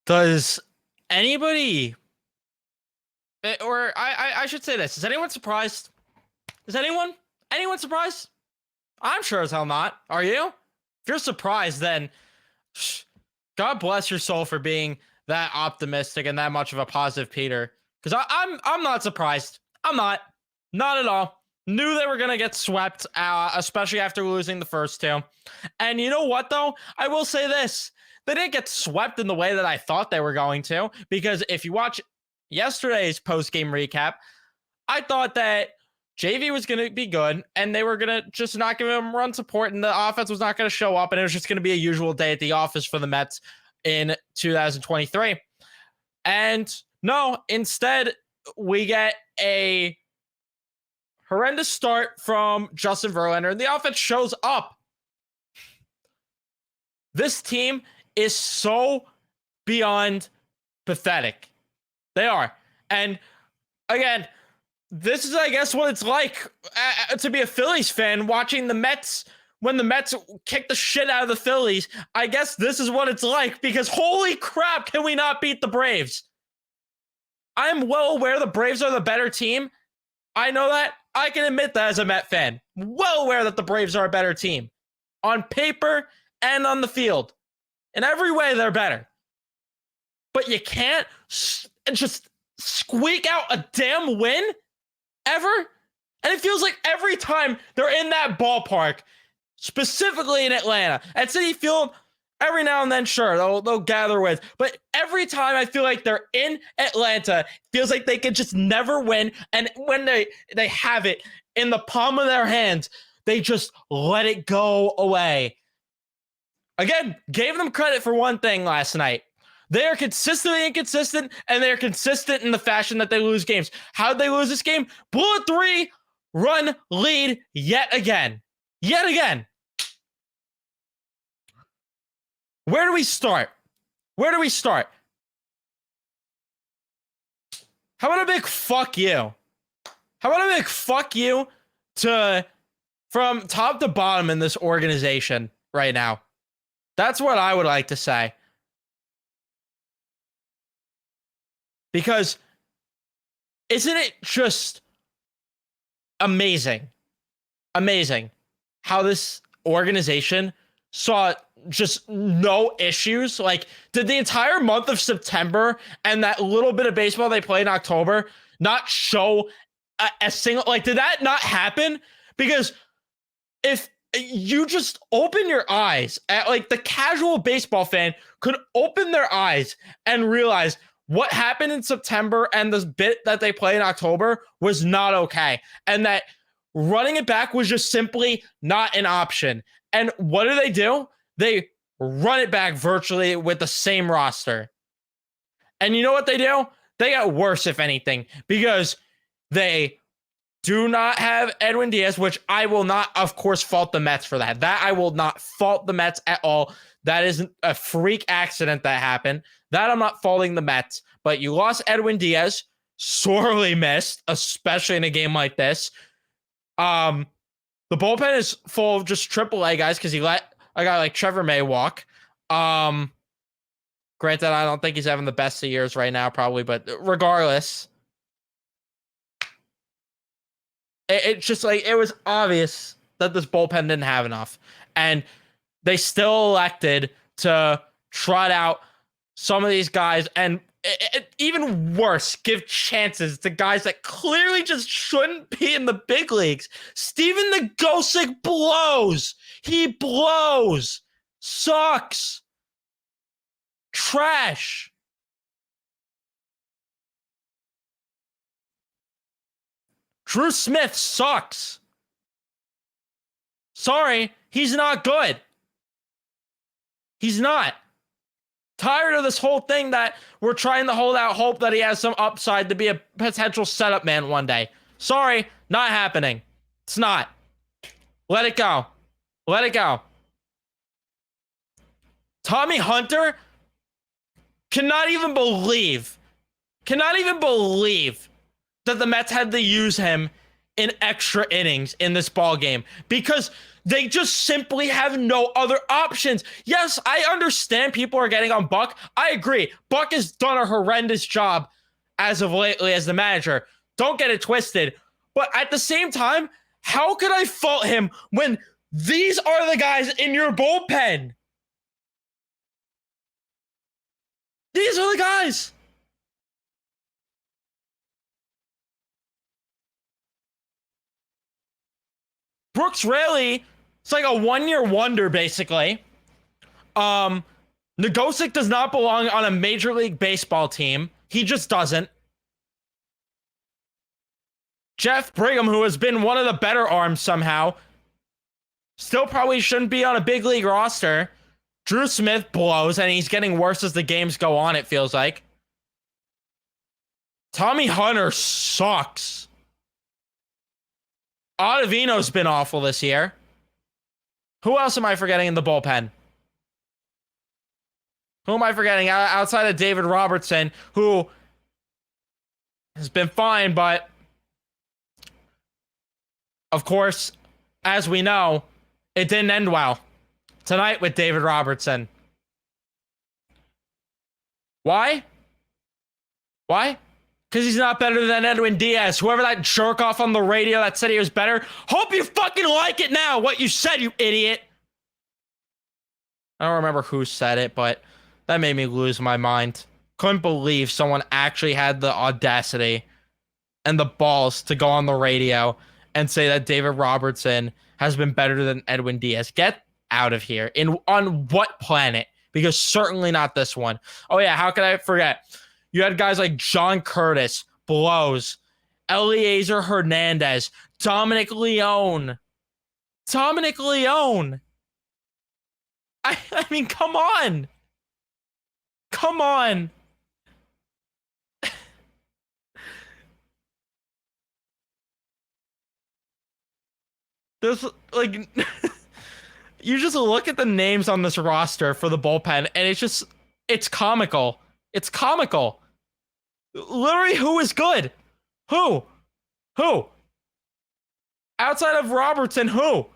Does anybody, or I should say this, is anyone surprised? Is anyone surprised? I'm sure as hell not. Are you? If you're surprised, then God bless your soul for being that optimistic and that much of a positive Peter. Because I'm not surprised. I'm not at all. Knew they were gonna get swept, especially after losing the first two. And you know what though? I will say this: they didn't get swept in the way that I thought they were going to. Because if you watch yesterday's post-game recap, I thought that JV was going to be good and they were going to just not give him run support and the offense was not going to show up and it was just going to be a usual day at the office for the Mets in 2023. And no, instead we get a horrendous start from Justin Verlander and the offense shows up. This team is so beyond pathetic. They are. And again, this is, I guess, what it's like to be a Phillies fan watching the Mets when the Mets kick the shit out of the Phillies. I guess this is what it's like because holy crap, can we not beat the Braves? I'm well aware the Braves are the better team. I know that. I can admit that as a Met fan. Well aware that the Braves are a better team. On paper and on the field. In every way, they're better. But you can't just squeak out a damn win? Ever? And it feels like every time they're in that ballpark, specifically in Atlanta, at Citi Field, every now and then, sure, they'll gather wins. But every time I feel like they're in Atlanta, it feels like they could just never win. And when they have it in the palm of their hands, they just let it go away. Again, gave them credit for one thing last night. They are consistently inconsistent, and they're consistent in the fashion that they lose games. How did they lose this game? Blew a 3-run lead yet again. Yet again. Where do we start? Where do we start? How about a big fuck you? How about a big fuck you from top to bottom in this organization right now? That's what I would like to say. Because isn't it just amazing how this organization saw just no issues? Like, did the entire month of September and that little bit of baseball they played in October not show a single, like, did that not happen? Because if you just open your eyes at, like, the casual baseball fan could open their eyes and realize what happened in September and the bit that they played in October was not okay. And that running it back was just simply not an option. And what do? They run it back virtually with the same roster. And you know what they do? They got worse, if anything, because they do not have Edwin Diaz, which I will not, of course, fault the Mets for that. That I will not fault the Mets at all. That isn't a freak accident that happened. That I'm not faulting the Mets. But you lost Edwin Diaz, sorely missed, especially in a game like this. The bullpen is full of just AAA guys because he let a guy like Trevor May walk. Granted, I don't think he's having the best of years right now, probably, but regardless, it's just like it was obvious that this bullpen didn't have enough, and they still elected to trot out some of these guys, and even worse, give chances to guys that clearly just shouldn't be in the big leagues. Steven Nagosic blows. He blows. Sucks. Trash. Drew Smith sucks. Sorry, he's not good. He's not. Tired of this whole thing that we're trying to hold out hope that he has some upside to be a potential setup man one day. Sorry, not happening. It's not. Let it go. Let it go. Tommy Hunter cannot even believe that the Mets had to use him in extra innings in this ball game because they just simply have no other options. Yes, I understand people are getting on Buck. I agree. Buck has done a horrendous job as of lately as the manager. Don't get it twisted. But at the same time, how could I fault him when these are the guys in your bullpen? These are the guys. Brooks Raley, it's like a one-year wonder, basically. Nogosek does not belong on a Major League Baseball team. He just doesn't. Jeff Brigham, who has been one of the better arms somehow, still probably shouldn't be on a big league roster. Drew Smith blows, and he's getting worse as the games go on, it feels like. Tommy Hunter sucks. Ottavino's been awful this year. Who else am I forgetting in the bullpen? Who am I forgetting outside of David Robertson, who has been fine, but of course, as we know, it didn't end well tonight with David Robertson. Why? Why? Because he's not better than Edwin Diaz. Whoever that jerk off on the radio that said he was better, hope you fucking like it now, what you said, you idiot. I don't remember who said it, but that made me lose my mind. Couldn't believe someone actually had the audacity and the balls to go on the radio and say that David Robertson has been better than Edwin Diaz. Get out of here. On what planet? Because certainly not this one. Oh yeah, how could I forget? You had guys like John Curtis, blows, Eliezer Hernandez, Dominic Leone. I mean, come on. Come on. There's like you just look at the names on this roster for the bullpen and it's comical. It's comical. Literally, who is good? Who? Outside of Robertson, who?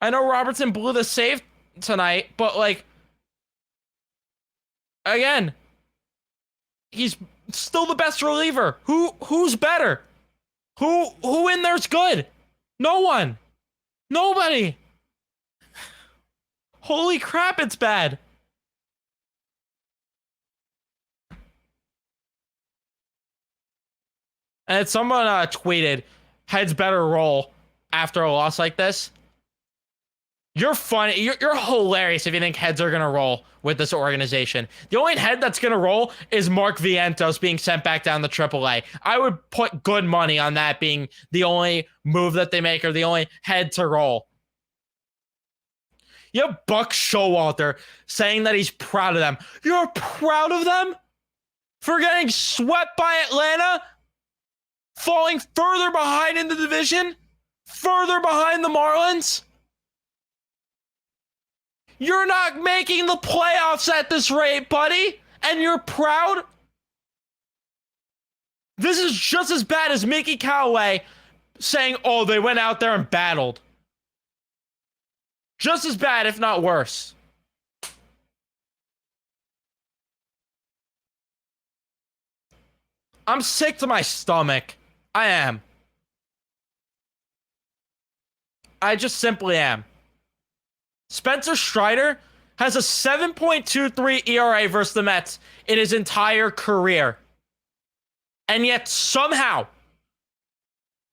I know Robertson blew the save tonight, but like, again, he's still the best reliever. Who's better? Who in there's good? No one. Nobody. Holy crap, it's bad. And someone tweeted, heads better roll after a loss like this. You're funny. You're hilarious if you think heads are going to roll with this organization. The only head that's going to roll is Mark Vientos being sent back down to AAA. I would put good money on that being the only move that they make or the only head to roll. You have Buck Showalter saying that he's proud of them. You're proud of them? For getting swept by Atlanta? Falling further behind in the division? Further behind the Marlins? You're not making the playoffs at this rate, buddy, and you're proud? This is just as bad as Mickey Callaway saying, oh, they went out there and battled. Just as bad, if not worse. I'm sick to my stomach. I am. I just simply am. Spencer Strider has a 7.23 ERA versus the Mets in his entire career. And yet somehow,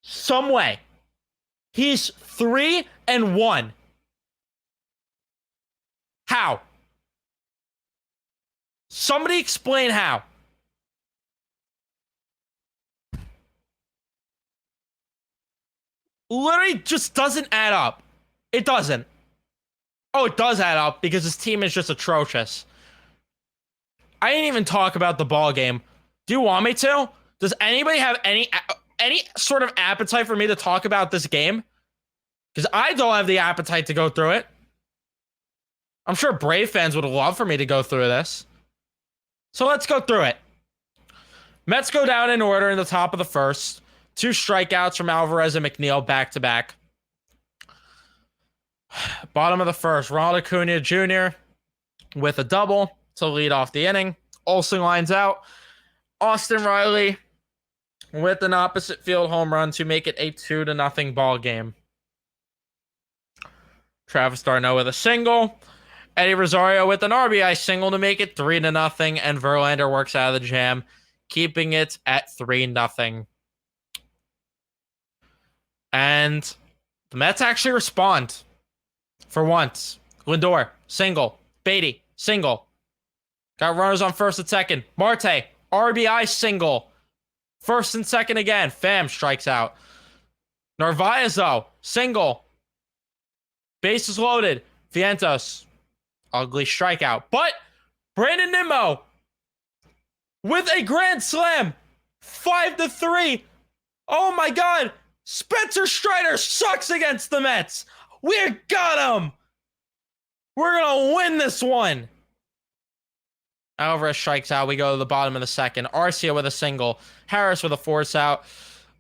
some way, he's 3-1. How? Somebody explain how. Literally just doesn't add up. It doesn't. Oh, it does add up because his team is just atrocious. I didn't even talk about the ball game. Do you want me to? Does anybody have any sort of appetite for me to talk about this game? Because I don't have the appetite to go through it. I'm sure Brave fans would love for me to go through this. So let's go through it. Mets go down in order in the top of the first. 2 strikeouts from Alvarez and McNeil back to back. Bottom of the first, Ronald Acuna Jr. with a double to lead off the inning. Olsen lines out. Austin Riley with an opposite field home run to make it a 2-0 ball game. Travis d'Arnaud with a single. Eddie Rosario with an RBI single to make it 3-0, and Verlander works out of the jam, keeping it at 3-0. And the Mets actually respond for once. Lindor, single. Beatty, single. Got runners on first and second. Marte, RBI single. First and second again. Pham strikes out. Narvaez, though, single. Bases loaded. Vientos, ugly strikeout. But Brandon Nimmo with a grand slam. 5-3. Oh my God. Spencer Strider sucks against the Mets. We got him. We're going to win this one. Alvarez strikes out. We go to the bottom of the second. Arcia with a single. Harris with a force out.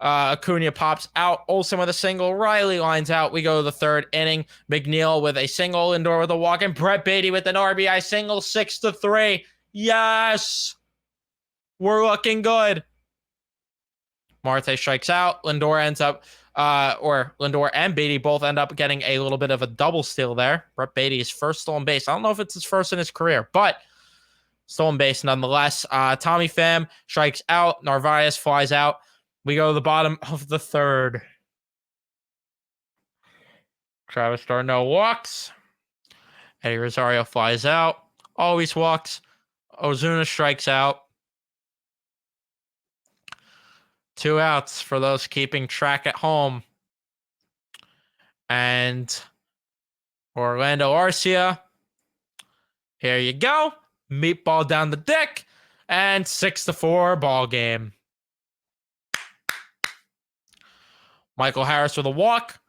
Acuna pops out. Olsen with a single. Riley lines out. We go to the third inning. McNeil with a single. Lindor with a walk. And Brett Beatty with an RBI single. 6-3. Yes. We're looking good. Marte strikes out. Lindor ends up, Lindor and Beatty both end up getting a little bit of a double steal there. Brett Beatty is first stolen base. I don't know if it's his first in his career, but stolen base nonetheless. Tommy Pham strikes out. Narvaez flies out. We go to the bottom of the third. Travis d'Arnaud walks. Eddie Rosario flies out. Always walks. Ozuna strikes out. 2 outs for those keeping track at home. And Orlando Arcia. Here you go. Meatball down the dick. And 6-4 ball game. Michael Harris with a walk.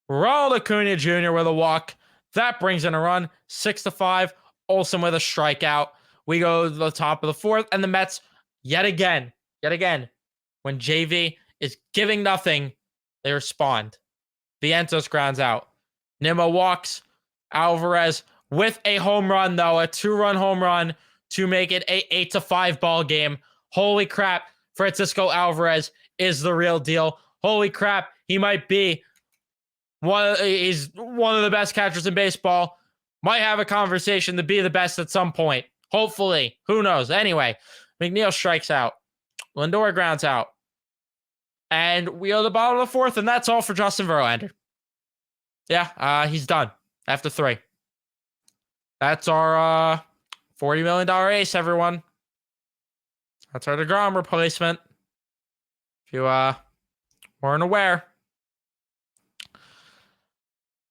Ronald Acuna Jr. with a walk. That brings in a run. 6-5. Olsen with a strikeout. We go to the top of the fourth. And the Mets, yet again, when JV is giving nothing, they respond. Vientos grounds out. Nimmo walks. Alvarez with a home run, though, a 2-run home run to make it a 8-5 ball game. Holy crap, Francisco Alvarez is the real deal. Holy crap, he might be he's one of the best catchers in baseball. Might have a conversation to be the best at some point. Hopefully. Who knows? Anyway, McNeil strikes out. Lindor grounds out. And we are the bottom of the fourth, and that's all for Justin Verlander. Yeah, he's done after 3. That's our $40 million ace, everyone. That's our DeGrom replacement. If you weren't aware.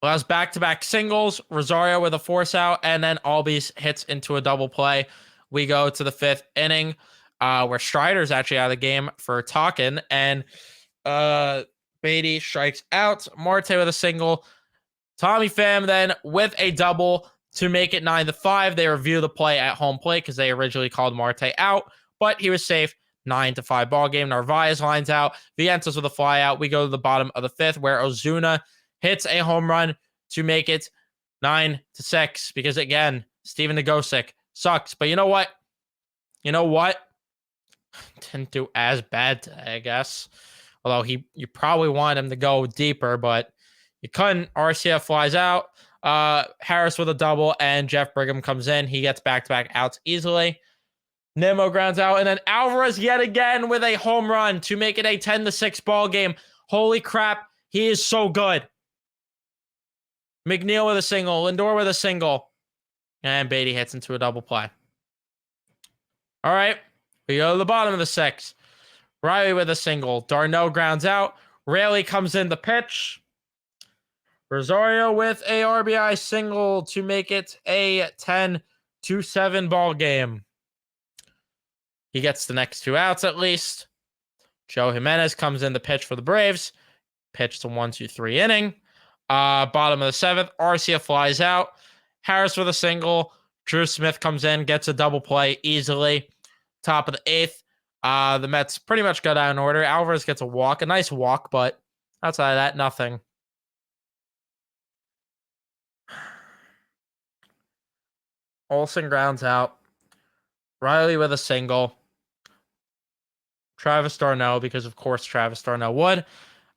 Well, that's back-to-back singles. Rosario with a force out, and then Albies hits into a double play. We go to the 5th inning, where Strider's actually out of the game for talking, and Beatty strikes out. Marte with a single. Tommy Pham then with a double to make it 9-5. They review the play at home plate because they originally called Marte out, but he was safe. 9-5 ball game. Narvaez lines out. Vientos with a fly out. We go to the bottom of the 5th where Ozuna hits a home run to make it 9-6 because, again, Steven Nagosic sucks. But you know what? Didn't do as bad today, I guess. Although you probably want him to go deeper, but you couldn't. RCF flies out. Harris with a double, and Jeff Brigham comes in. He gets back-to-back outs easily. Nimmo grounds out, and then Alvarez yet again with a home run to make it a 10-6 ball game. Holy crap, he is so good. McNeil with a single, Lindor with a single, and Beatty hits into a double play. All right, we go to the bottom of the 6th. Riley with a single. d'Arnaud grounds out. Raley comes in the pitch. Rosario with a RBI single to make it a 10-7 ball game. He gets the next 2 outs at least. Joe Jimenez comes in the pitch for the Braves. Pitch the 1-2-3 inning. Bottom of the 7th, Arcia flies out. Harris with a single. Drew Smith comes in, gets a double play easily. Top of the 8th, The Mets pretty much got out in order. Alvarez gets a nice walk, but outside of that, nothing. Olsen grounds out. Riley with a single. Travis d'Arnaud, because of course Travis d'Arnaud would.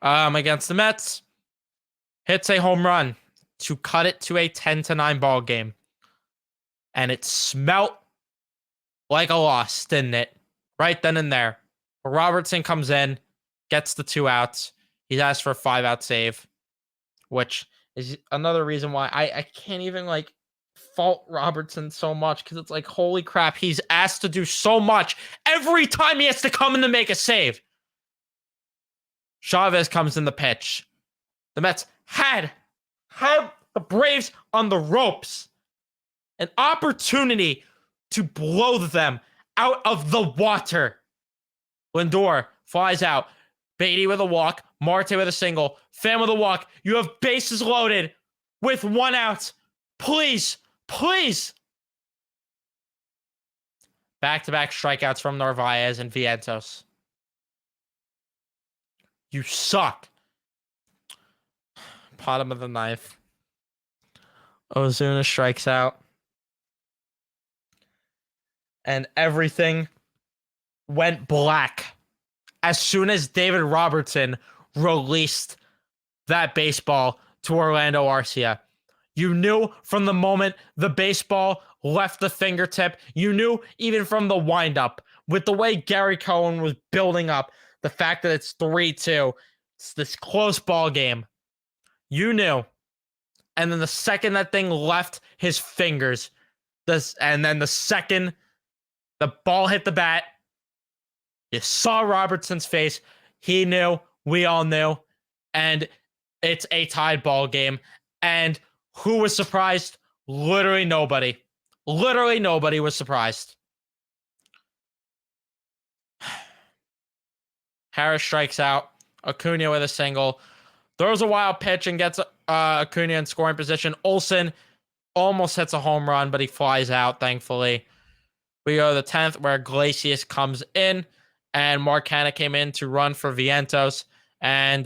Against the Mets, hits a home run to cut it to a 10-9 ball game. And it smelt like a loss, didn't it? Right then and there. Robertson comes in, gets the 2 outs. He's asked for a 5-out save, which is another reason why I can't even like fault Robertson so much, because it's like, holy crap, he's asked to do so much every time he has to come in to make a save. Chavez comes in the pitch. The Mets had the Braves on the ropes. An opportunity to blow them out of the water. Lindor flies out. Beatty with a walk. Marte with a single. Pham with a walk. You have bases loaded with 1 out. Please, please. Back-to-back strikeouts from Narvaez and Vientos. You suck. Bottom of the 9th. Ozuna strikes out. And everything went black as soon as David Robertson released that baseball to Orlando Arcia. You knew from the moment the baseball left the fingertip. You knew even from the windup, with the way Gary Cohen was building up, the fact that it's 3-2, it's this close ball game. You knew. And then the second that thing left his fingers, and then the second the ball hit the bat, you saw Robertson's face. He knew. We all knew. And it's a tied ball game. And who was surprised? Literally nobody. Literally nobody was surprised. Harris strikes out. Acuna with a single. Throws a wild pitch and gets Acuna in scoring position. Olsen almost hits a home run, but he flies out, thankfully. We go to the 10th, where Iglesias comes in, and Mark Hanna came in to run for Vientos. And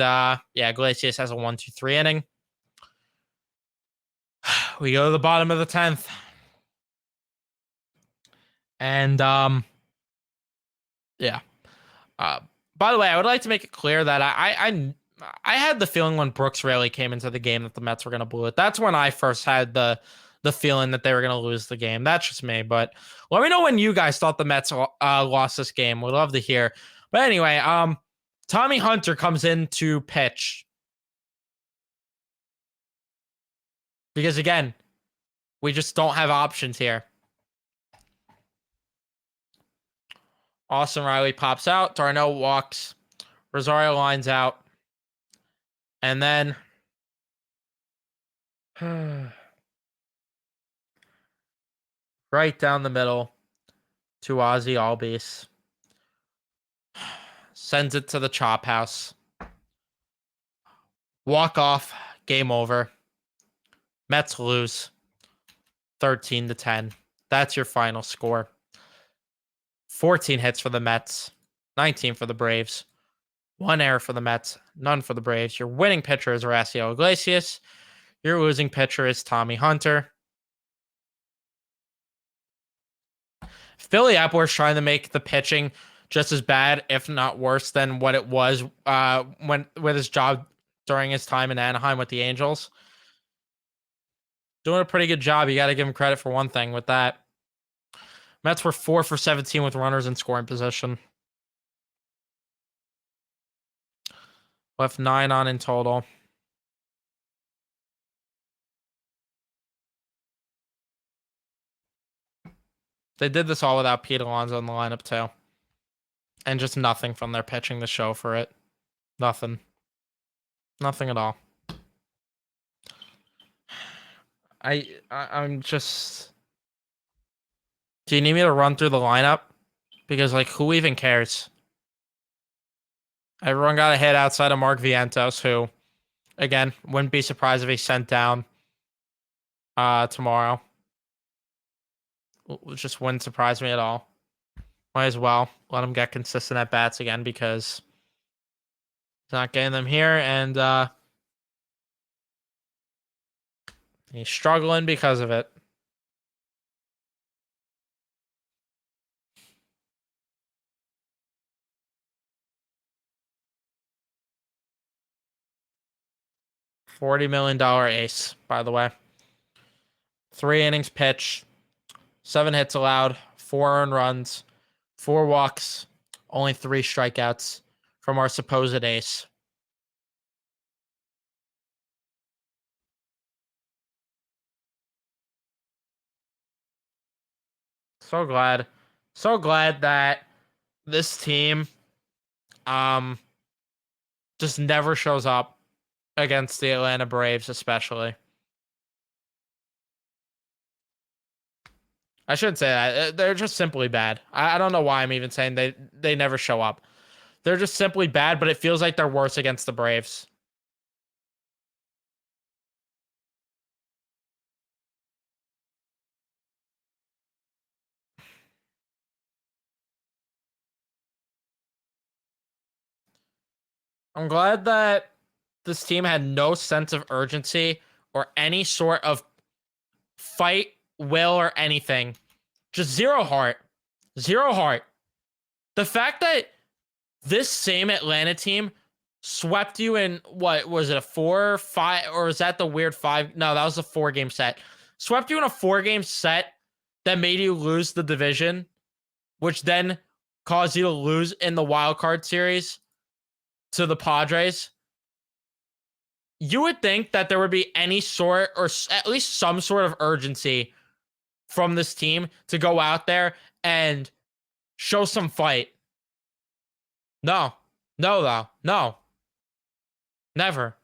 Iglesias has a 1-2-3 inning. We go to the bottom of the 10th. And by the way, I would like to make it clear that I had the feeling when Brooks Raley came into the game that the Mets were going to blow it. That's when I first had the feeling that they were going to lose the game. That's just me. But let me know when you guys thought the Mets lost this game. We'd love to hear. But anyway, Tommy Hunter comes in to pitch. Because again, we just don't have options here. Austin Riley pops out. d'Arnaud walks. Rosario lines out. And then right down the middle to Ozzy Albies. Sends it to the chop house. Walk off. Game over. Mets lose 13-10. That's your final score. 14 hits for the Mets, 19 for the Braves, 1 error for the Mets, none for the Braves. Your winning pitcher is Horacio Iglesias. Your losing pitcher is Tommy Hunter. Philly Epler's trying to make the pitching just as bad, if not worse, than what it was with his job during his time in Anaheim with the Angels. Doing a pretty good job. You got to give him credit for one thing with that. Mets were 4 for 17 with runners in scoring position. Left 9 on in total. They did this all without Pete Alonso in the lineup too. And just nothing from their pitching to show for it. Nothing. Nothing at all. I'm just... Do you need me to run through the lineup? Because, like, who even cares? Everyone got a hit outside of Mark Vientos, who, again, wouldn't be surprised if he's sent down tomorrow. It just wouldn't surprise me at all. Might as well let him get consistent at bats again because he's not getting them here, and he's struggling because of it. $40 million ace, by the way. 3 innings pitched, 7 hits allowed, 4 earned runs, 4 walks, only 3 strikeouts from our supposed ace. So glad. So glad that this team um just never shows up against the Atlanta Braves, especially. I shouldn't say that. They're just simply bad. I don't know why I'm even saying they never show up. They're just simply bad, but it feels like they're worse against the Braves. I'm glad that this team had no sense of urgency or any sort of fight, will, or anything. Just zero heart. Zero heart. The fact that this same Atlanta team swept you in, what was it, a 4-5, or is that the weird 5? No, that was a 4-game set. Swept you in a 4-game set that made you lose the division, which then caused you to lose in the wild card series to the Padres. You would think that there would be any sort, or at least some sort of urgency from this team to go out there and show some fight. No, no, though, no, never.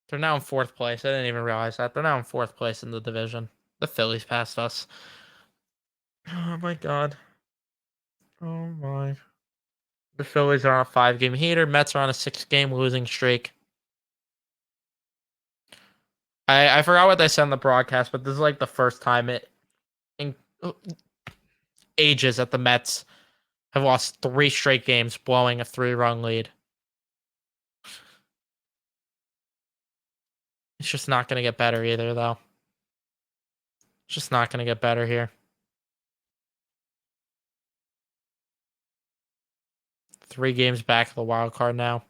They're now in 4th place. I didn't even realize that. They're now in 4th place in the division. The Phillies passed us. Oh my god. Oh my. The Phillies are on a 5-game heater. Mets are on a 6-game losing streak. I forgot what they said in the broadcast, but this is like the first time in ages that the Mets have lost 3 straight games, blowing a 3-run lead. It's just not going to get better either, though. It's just not going to get better here. 3 games back of the wild card now.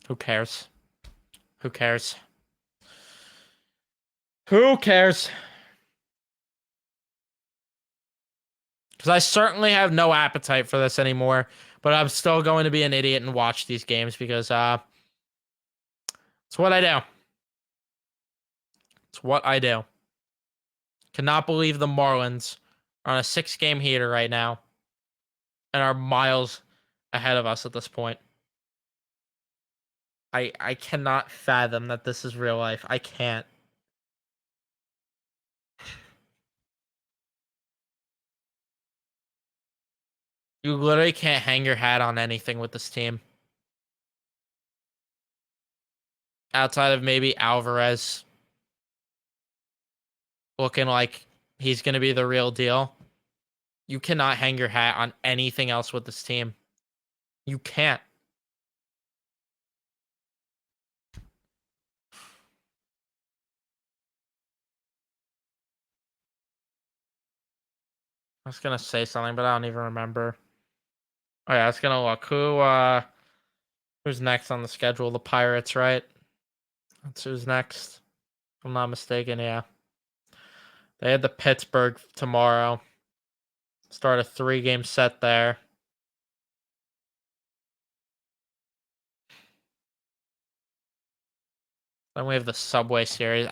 Who cares? Who cares? Who cares? Because I certainly have no appetite for this anymore, but I'm still going to be an idiot and watch these games because it's what I do. It's what I do. Cannot believe the Marlins are on a 6-game heater right now and are miles ahead of us at this point. I cannot fathom that this is real life. I can't. You literally can't hang your hat on anything with this team. Outside of maybe Alvarez looking like he's going to be the real deal. You cannot hang your hat on anything else with this team. You can't. I was gonna say something, but I don't even remember. Oh yeah, I was gonna look. Who's next on the schedule? The Pirates, right? That's who's next. If I'm not mistaken, yeah. They had the Pittsburgh tomorrow. Start a 3-game set there. Then we have the Subway Series.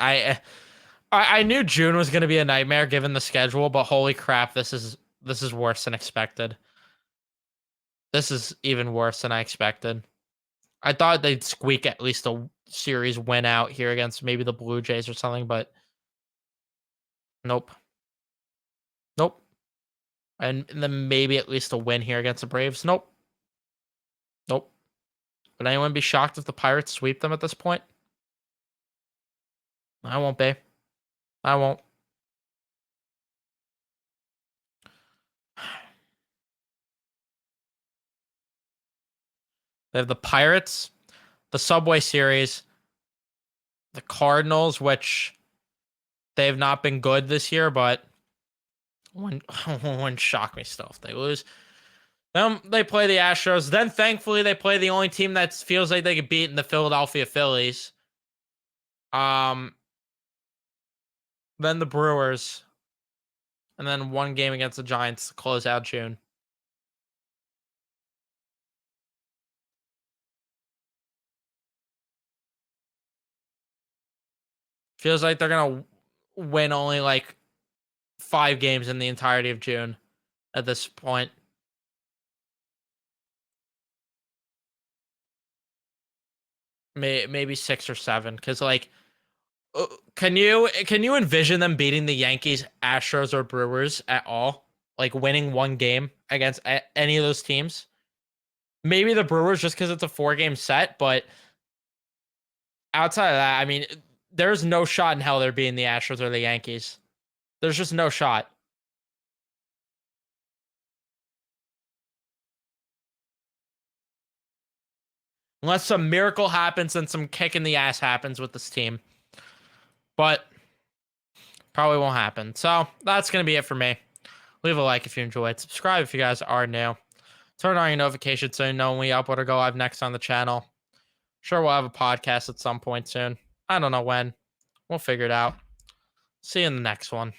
I knew June was gonna be a nightmare given the schedule, but holy crap, this is worse than expected. This is even worse than I expected. I thought they'd squeak at least a series win out here against maybe the Blue Jays or something, but nope. Nope. And then maybe at least a win here against the Braves. Nope. Nope. Would anyone be shocked if the Pirates sweep them at this point? I won't be. I won't. They have the Pirates, the Subway Series, the Cardinals, which they have not been good this year, but wouldn't shock me still if they lose. Then they play the Astros. Then thankfully they play the only team that feels like they could beat in the Philadelphia Phillies. Then the Brewers, and then one game against the Giants to close out June. Feels like they're gonna win only like 5 games in the entirety of June at this point. Maybe 6 or 7, because like, can you envision them beating the Yankees, Astros, or Brewers at all? Like winning one game against any of those teams? Maybe the Brewers just because it's a 4 game set, but outside of that, I mean, there's no shot in hell they're beating the Astros or the Yankees. There's just no shot. Unless some miracle happens and some kick in the ass happens with this team. But probably won't happen. So that's going to be it for me. Leave a like if you enjoyed. Subscribe if you guys are new. Turn on your notifications so you know when we upload or go live next on the channel. Sure, we'll have a podcast at some point soon. I don't know when. We'll figure it out. See you in the next one.